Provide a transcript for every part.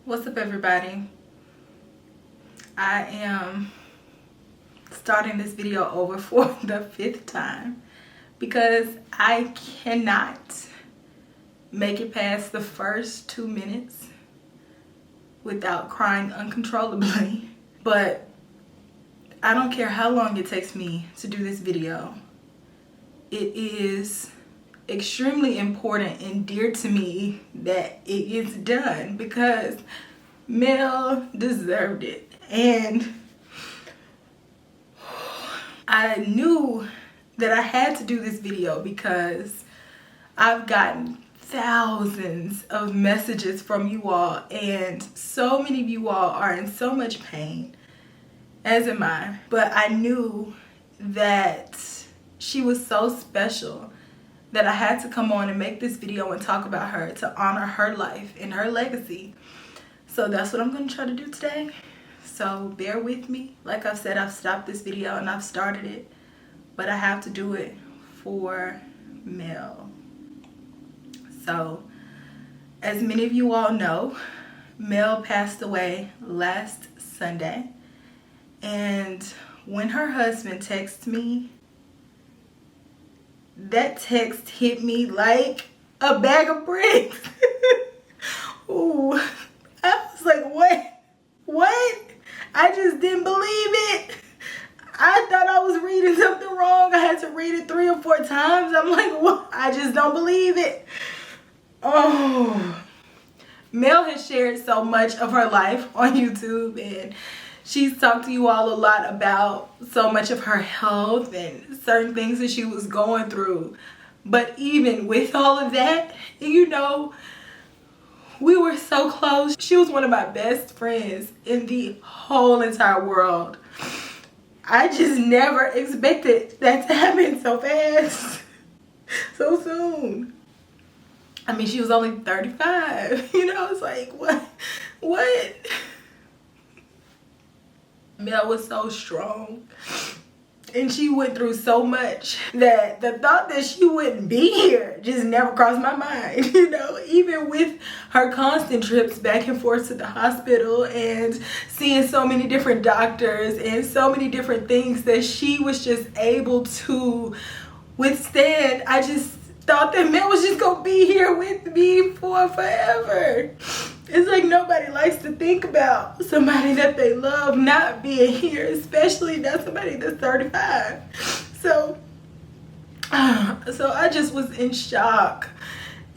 What's up, everybody? I am starting this video over for the 5th time because I cannot make it past the first 2 minutes without crying uncontrollably. But I don't care how long it takes me to do this video. It is extremely important and dear to me that it is done because Mel deserved it. And I knew that I had to do this video because I've gotten thousands of messages from you all, and so many of you all are in so much pain, as am I. But I knew that she was so special that I had to come on and make this video and talk about her to honor her life and her legacy. So that's what I'm gonna try to do today. So bear with me. Like I've said, I've stopped this video and I've started it, but I have to do it for Mel. So as many of you all know, Mel passed away last Sunday. And when her husband texted me, that text hit me like a bag of bricks. Ooh, I was like, what? I just didn't believe it. I thought I was reading something wrong. I had to read it 3 or 4 times. I'm like, what? I just don't believe it. Oh, Mel has shared so much of her life on YouTube, and she's talked to you all a lot about so much of her health and certain things that she was going through. But even with all of that, you know, we were so close. She was one of my best friends in the whole entire world. I just never expected that to happen so fast, so soon. I mean, she was only 35, you know, it's like, what? Mel was so strong, and she went through so much that the thought that she wouldn't be here just never crossed my mind, you know, even with her constant trips back and forth to the hospital and seeing so many different doctors and so many different things that she was just able to withstand. I just thought that Mel was just gonna be here with me for forever. It's like nobody likes to think about somebody that they love not being here, especially not somebody that's 35. So I just was in shock.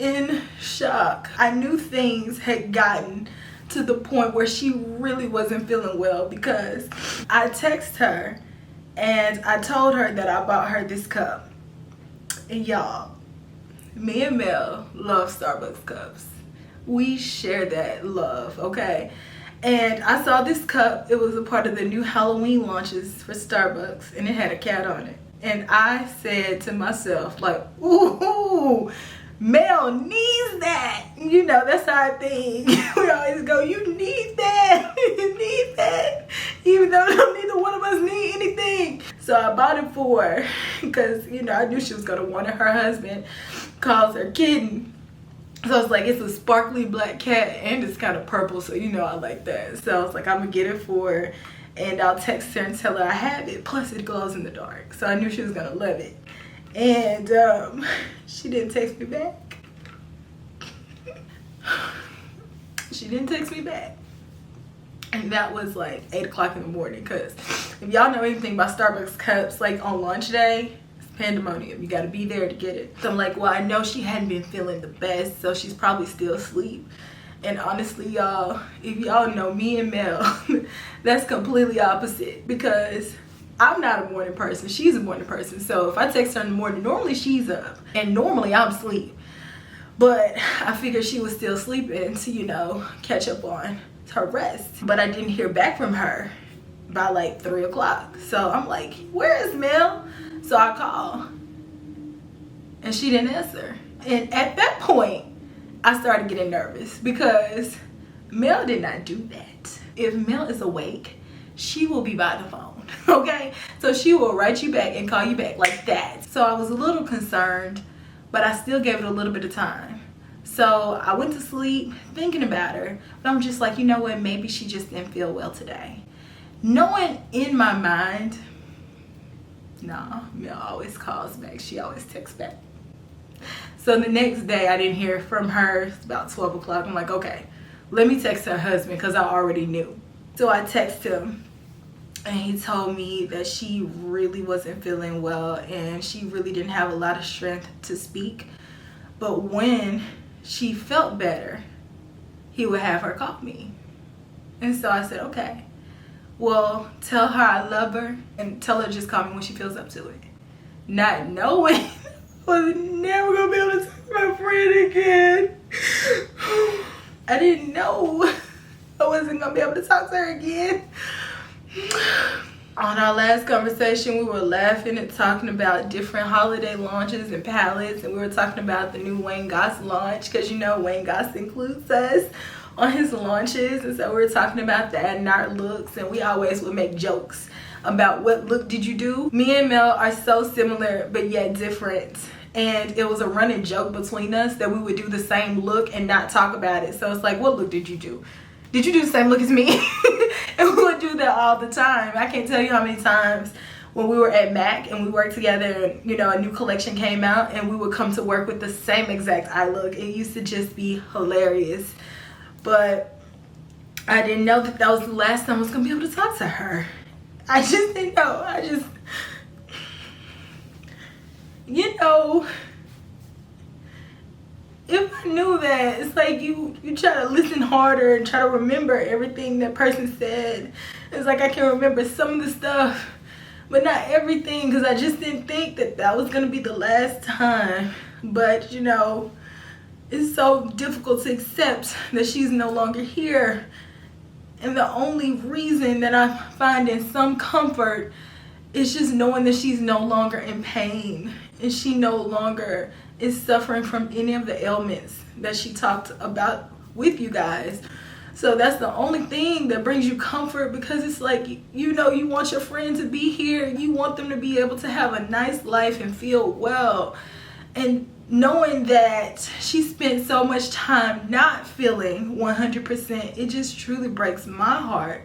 I knew things had gotten to the point where she really wasn't feeling well because I texted her and I told her that I bought her this cup. And y'all, me and Mel love Starbucks cups. We share that love, okay? And I saw this cup. It was a part of the new Halloween launches for Starbucks, and it had a cat on it. And I said to myself, like, ooh, Mel needs that. You know, that's our thing. We always go, you need that. You need that. Even though neither one of us need anything. So I bought it for her because, you know, I knew she was going to want it. Her husband calls her kitten. So it's like, it's a sparkly black cat and it's kind of purple, so you know I like that. So I was like, I'm gonna get it for her and I'll text her and tell her I have it. Plus it glows in the dark, so I knew she was gonna love it. And she didn't text me back. She didn't text me back. And that was like 8 o'clock in the morning, because if y'all know anything about Starbucks cups, like on lunch day, pandemonium. You got to be there to get it. So I'm like, well, I know she hadn't been feeling the best, so she's probably still asleep. And honestly, y'all, if y'all know me and Mel, that's completely opposite, because I'm not a morning person. She's a morning person. So if I text her in the morning, normally she's up and normally I'm asleep. But I figured she was still sleeping to, you know, catch up on her rest. But I didn't hear back from her by like 3 o'clock. So I'm like, where is Mel? So I called and she didn't answer. And at that point, I started getting nervous because Mel did not do that. If Mel is awake, she will be by the phone, okay? So she will write you back and call you back like that. So I was a little concerned, but I still gave it a little bit of time. So I went to sleep thinking about her, but I'm just like, you know what, maybe she just didn't feel well today. Knowing in my mind, nah, Mel always calls back, she always texts back. So the next day I didn't hear from her. It's about 12 o'clock. I'm like, okay, let me text her husband because I already knew. So I texted him and he told me that she really wasn't feeling well and she really didn't have a lot of strength to speak. But when she felt better, he would have her call me. And so I said, okay, well, tell her I love her and tell her to just call me when she feels up to it. Not knowing I was never gonna be able to talk to my friend again. I didn't know I wasn't gonna be able to talk to her again. On our last conversation, we were laughing and talking about different holiday launches and palettes, and we were talking about the new Wayne Goss launch, because you know Wayne Goss includes us on his launches, and so we were talking about that and our looks, and we always would make jokes about what look did you do. Me and Mel are so similar but yet different, and it was a running joke between us that we would do the same look and not talk about it. So it's like, what look did you do? Did you do the same look as me? And we would do that all the time. I can't tell you how many times when we were at MAC and we worked together and, you know, a new collection came out and we would come to work with the same exact eye look. It used to just be hilarious. But I didn't know that that was the last time I was going to be able to talk to her. I just didn't know. I just, you know, if I knew that, it's like you try to listen harder and try to remember everything that person said. It's like I can remember some of the stuff, but not everything, because I just didn't think that that was going to be the last time. But, you know, it's so difficult to accept that she's no longer here. And the only reason that I'm finding some comfort is just knowing that she's no longer in pain and she no longer is suffering from any of the ailments that she talked about with you guys. So that's the only thing that brings you comfort, because it's like, you know, you want your friend to be here, you want them to be able to have a nice life and feel well. And knowing that she spent so much time not feeling 100%, it just truly breaks my heart.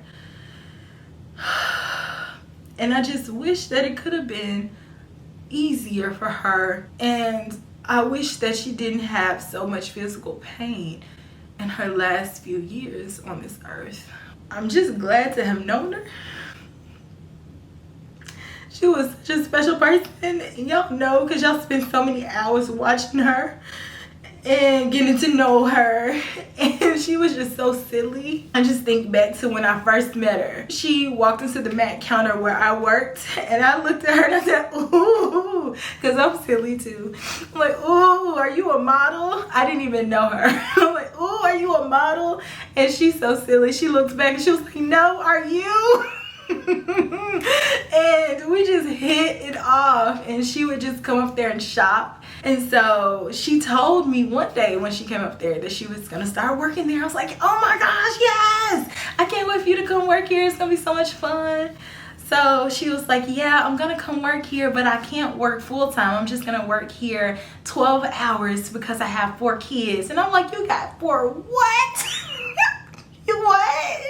And I just wish that it could have been easier for her, and I wish that she didn't have so much physical pain in her last few years on this earth. I'm just glad to have known her. She was such a special person, and y'all know because y'all spent so many hours watching her and getting to know her, and she was just so silly. I just think back to when I first met her. She walked into the MAC counter where I worked, and I looked at her and I said, ooh, because I'm silly too. I'm like, ooh, are you a model? I didn't even know her. I'm like, ooh, are you a model? And she's so silly. She looked back and she was like, no, are you? And we just hit it off, and she would just come up there and shop. And so she told me one day when she came up there that she was gonna start working there. I was like, oh my gosh, yes, I can't wait for you to come work here, it's gonna be so much fun. So she was like, yeah, I'm gonna come work here, but I can't work full-time. I'm just gonna work here 12 hours because I have 4 kids. And I'm like, you got 4 what? You what?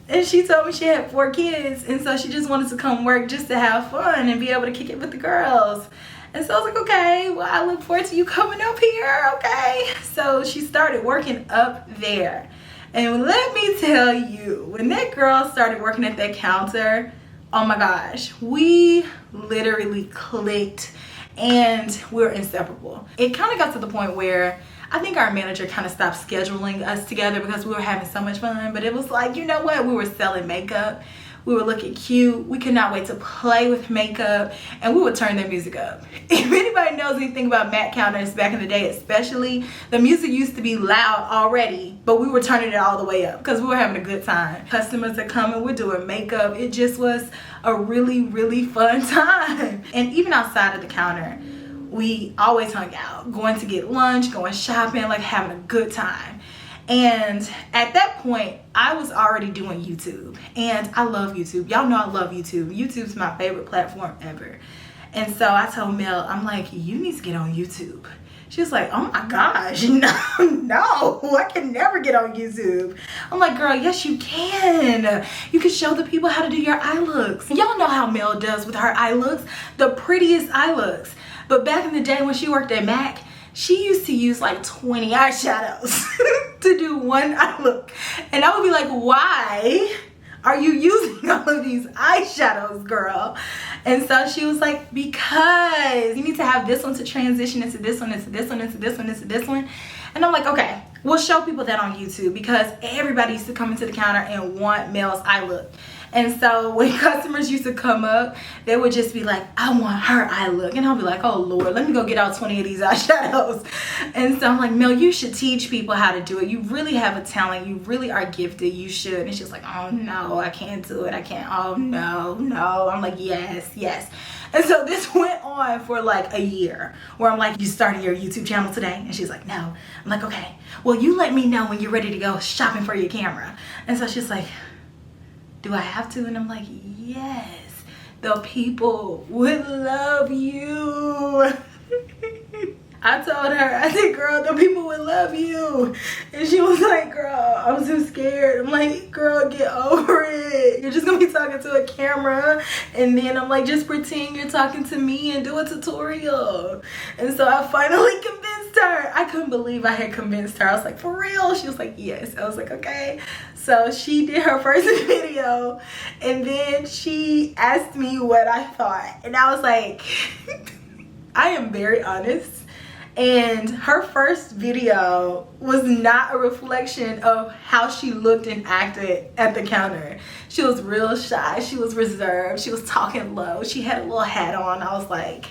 And she told me she had 4 kids, and so she just wanted to come work just to have fun and be able to kick it with the girls. And so I was like, okay, well, I look forward to you coming up here, okay? So she started working up there. And let me tell you, when that girl started working at that counter, oh my gosh, we literally clicked and we're inseparable. It kind of got to the point where I think our manager kind of stopped scheduling us together because we were having so much fun. But it was like, you know what? We were selling makeup. We were looking cute. We could not wait to play with makeup. And we would turn their music up. If anybody knows anything about MAC counters back in the day especially, the music used to be loud already, but we were turning it all the way up because we were having a good time. Customers are coming. We're doing makeup. It just was a really, really fun time. And even outside of the counter, we always hung out, going to get lunch, going shopping, like having a good time. And at that point, I was already doing YouTube, and I love YouTube. Y'all know I love YouTube. YouTube's my favorite platform ever. And so I told Mel, I'm like, you need to get on YouTube. She was like, oh my gosh, no, I can never get on YouTube. I'm like, girl, yes you can. You can show the people how to do your eye looks. Y'all know how Mel does with her eye looks, the prettiest eye looks. But back in the day when she worked at MAC, she used to use like 20 eyeshadows to do one eye look. And I would be like, why are you using all of these eyeshadows, girl? And so she was like, because you need to have this one to transition into this one, into this one, into this one, into this one. And I'm like, okay, we'll show people that on YouTube, because everybody used to come into the counter and want Mel's eye look. And so when customers used to come up, they would just be like, I want her eye look. And I'll be like, oh Lord, let me go get out 20 of these eyeshadows. And so I'm like, Mel, you should teach people how to do it. You really have a talent. You really are gifted. You should. And she's like, oh no, I can't do it. I can't. Oh no. I'm like, yes. And so this went on for like a year, where I'm like, you started your YouTube channel today? And she's like, no. I'm like, okay, well, you let me know when you're ready to go shopping for your camera. And so she's like, do I have to? And I'm like, yes, the people would love you. I told her, I said, girl, the people would love you. And she was like, girl, I'm so scared. I'm like, girl, get over it. You're just gonna be talking to a camera. And then I'm like, just pretend you're talking to me and do a tutorial. And so I finally convinced her. I couldn't believe I had convinced her. I was like, for real? She was like, yes. I was like, okay. So she did her first video, and then she asked me what I thought. And I was like, I am very honest. And her first video was not a reflection of how she looked and acted at the counter. She was real shy. She was reserved. She was talking low. She had a little hat on. I was like,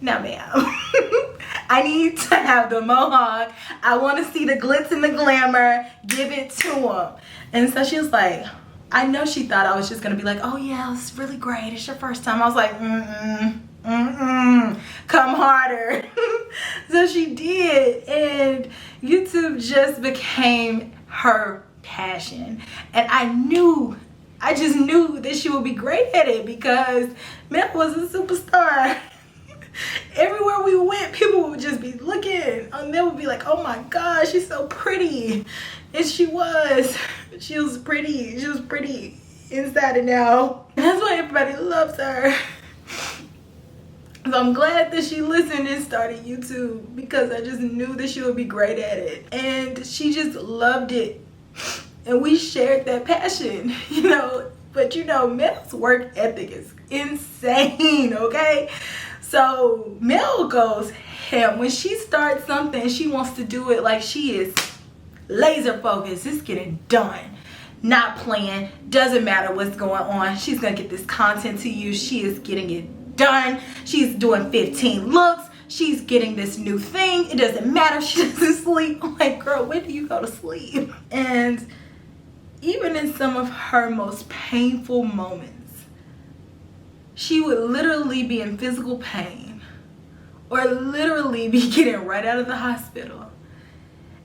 no ma'am. I need to have the mohawk. I want to see the glitz and the glamour. Give it to him. And so she was like, I know she thought I was just going to be like, oh yeah, it's really great. It's your first time. I was like, come harder. So she did, and YouTube just became her passion. And I just knew that she would be great at it, because Mel was a superstar. Everywhere we went, people would just be looking, and they would be like, oh my gosh, she's so pretty. And she was pretty. She was pretty inside and out. And that's why everybody loves her. So I'm glad that she listened and started YouTube, because I just knew that she would be great at it. And she just loved it. And we shared that passion, you know. But you know, Mel's work ethic is insane, okay? So Mel goes ham. When she starts something, she wants to do it like she is laser focused. It's getting done. Not playing. Doesn't matter what's going on. She's gonna get this content to you. She is getting it done. She's doing 15 looks. She's getting this new thing. It doesn't matter. She doesn't sleep. I'm like, girl, when do you go to sleep? And even in some of her most painful moments, she would literally be in physical pain, or literally be getting right out of the hospital,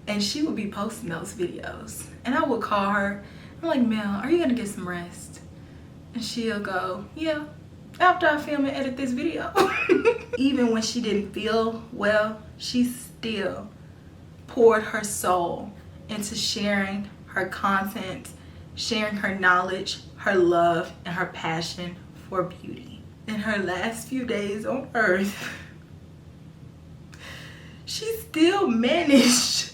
and she would be posting those videos. And I would call her. I'm like, Mel, are you gonna get some rest? And she'll go, yeah, after I film and edit this video. Even when she didn't feel well, she still poured her soul into sharing her content, sharing her knowledge, her love, and her passion for beauty. In her last few days on earth, she still managed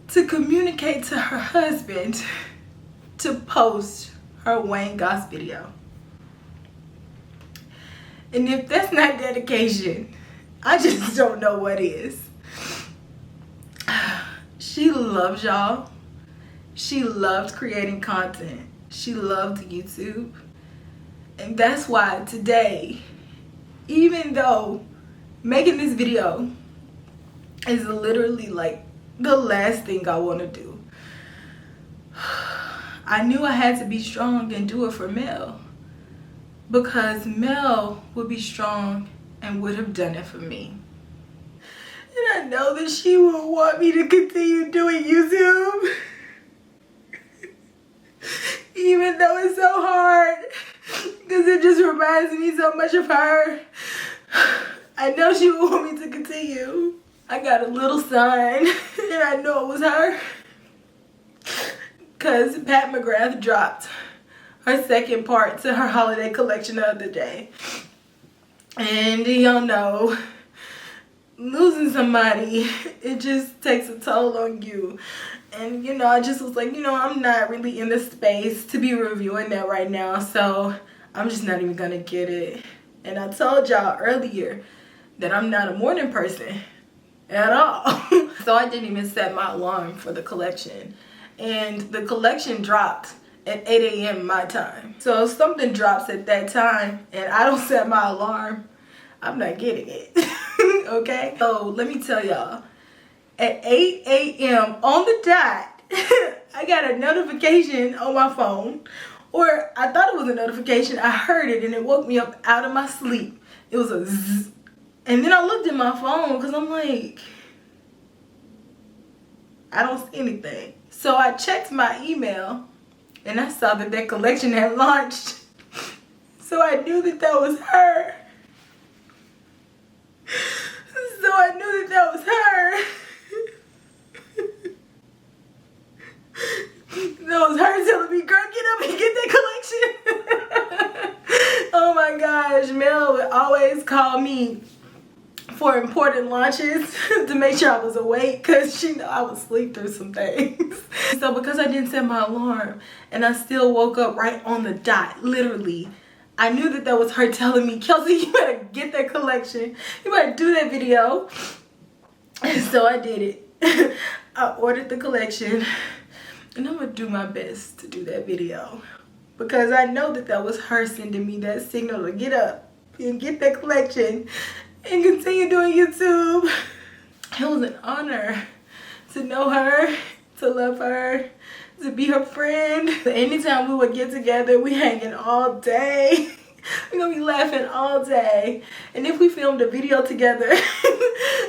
to communicate to her husband to post her Wayne Goss video. And if that's not dedication, I just don't know what is. She loves y'all. She loved creating content. She loved YouTube. And that's why today, even though making this video is literally like the last thing I want to do, I knew I had to be strong and do it for Mel, because Mel would be strong and would have done it for me. And I know that she will want me to continue doing YouTube, even though it's so hard, because it just reminds me so much of her. I know she would want me to continue. I got a little sign, and I know it was her. Because Pat McGrath dropped her second part to her holiday collection the other day. And y'all know, losing somebody, it just takes a toll on you. And you know, I just was like, you know, I'm not really in the space to be reviewing that right now, so I'm just not even gonna get it. And I told y'all earlier that I'm not a morning person at all. So I didn't even set my alarm for the collection. And the collection dropped at 8 a.m. my time. So if something drops at that time and I don't set my alarm, I'm not getting it. Okay? So let me tell y'all, at 8 a.m. on the dot, I got a notification on my phone. Or I thought it was a notification. I heard it and it woke me up out of my sleep. It was a zzz. And then I looked at my phone because I'm like, I don't see anything. So I checked my email and I saw that that collection had launched. So I knew that that was her. So I knew that that was her. That was her telling me, girl, get up and get that collection. Oh my gosh, Mel would always call me for important launches to make sure I was awake because she know I would sleep through some things. So because I didn't set my alarm and I still woke up right on the dot, literally, I knew that that was her telling me, Kelsee, you better get that collection. You better do that video. And so I did it. I ordered the collection and I'm gonna do my best to do that video because I know that that was her sending me that signal to get up and get that collection and continue doing YouTube. It was an honor to know her, to love her, to be her friend. Anytime we would get together, we hanging all day. We're gonna be laughing all day. And if we filmed a video together,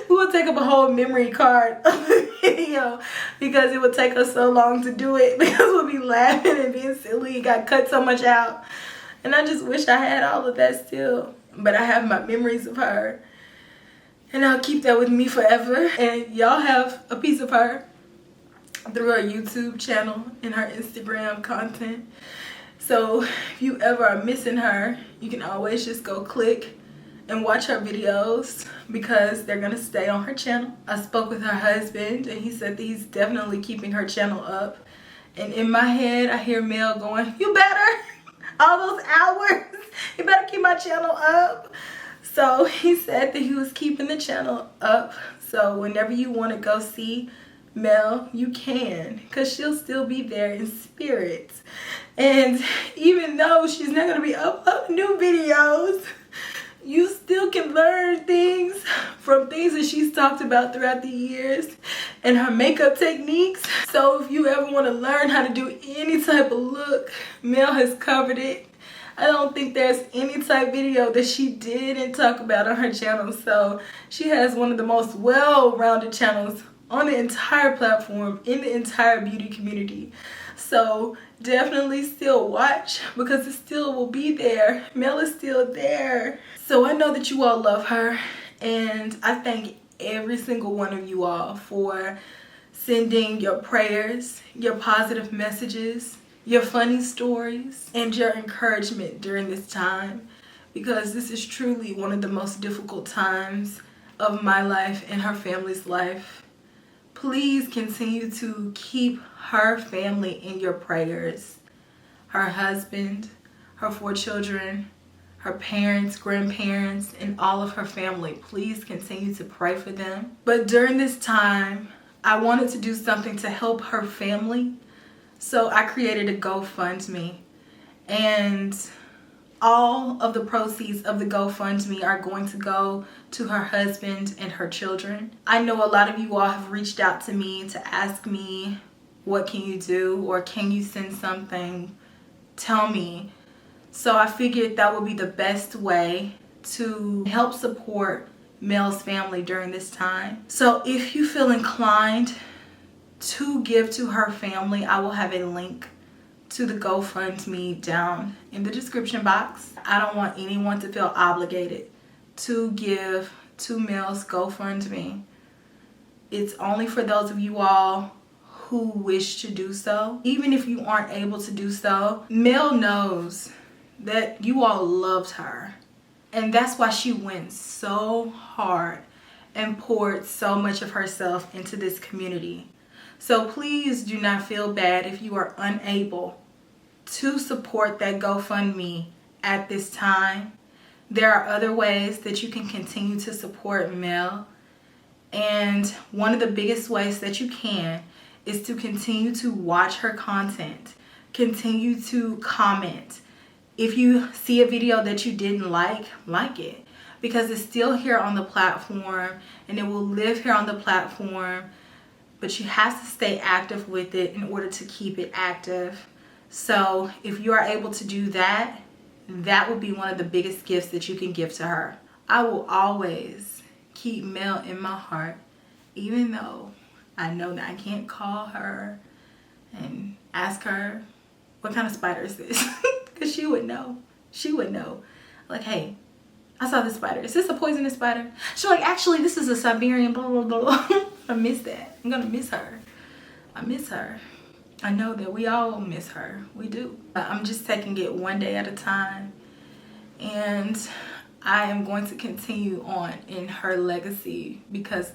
we would take up a whole memory card of the video because it would take us so long to do it because we'll be laughing and being silly. It got cut so much out. And I just wish I had all of that still. But I have my memories of her. And I'll keep that with me forever. And y'all have a piece of her through her YouTube channel and her Instagram content. So if you ever are missing her, you can always just go click and watch her videos because they're gonna stay on her channel. I spoke with her husband and he said that he's definitely keeping her channel up. And in my head, I hear Mel going, you better, all those hours, you better keep my channel up. So he said that he was keeping the channel up. So whenever you wanna go see Mel, you can, because she'll still be there in spirit. And even though she's not going to be uploading new videos, you still can learn things from things that she's talked about throughout the years and her makeup techniques. So if you ever want to learn how to do any type of look, Mel has covered it. I don't think there's any type video that she didn't talk about on her channel. So she has one of the most well-rounded channels on the entire platform, in the entire beauty community. So definitely still watch because it still will be there. Mel is still there. So I know that you all love her, and I thank every single one of you all for sending your prayers, your positive messages, your funny stories, and your encouragement during this time, because this is truly one of the most difficult times of my life and her family's life. Please continue to keep her family in your prayers. Her husband, her 4 children, her parents, grandparents, and all of her family. Please continue to pray for them. But during this time, I wanted to do something to help her family. So I created a GoFundMe. And all of the proceeds of the GoFundMe are going to go to her husband and her children. I know a lot of you all have reached out to me to ask me, what can you do? Or can you send something? Tell me. So I figured that would be the best way to help support Mel's family during this time. So if you feel inclined to give to her family, I will have a link to the GoFundMe down in the description box. I don't want anyone to feel obligated to give to Mel's GoFundMe. It's only for those of you all who wish to do so. Even if you aren't able to do so, Mel knows that you all loved her. And that's why she went so hard and poured so much of herself into this community. So please do not feel bad if you are unable to support that GoFundMe at this time. There are other ways that you can continue to support Mel. And one of the biggest ways that you can is to continue to watch her content. Continue to comment. If you see a video that you didn't like it. Because it's still here on the platform and it will live here on the platform. But you have to stay active with it in order to keep it active. So if you are able to do that, that would be one of the biggest gifts that you can give to her. I will always keep Mel in my heart, even though I know that I can't call her and ask her, what kind of spider is this? Because she would know. She would know. Like, hey, I saw this spider. Is this a poisonous spider? She's like, actually, this is a Siberian, blah, blah, blah. I miss that. I'm going to miss her. I miss her. I know that we all miss her. We do. I'm just taking it one day at a time. And I am going to continue on in her legacy because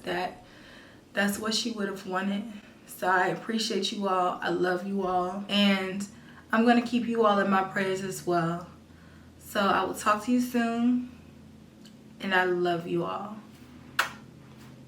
that's what she would have wanted. So I appreciate you all. I love you all. And I'm going to keep you all in my prayers as well. So I will talk to you soon. And I love you all.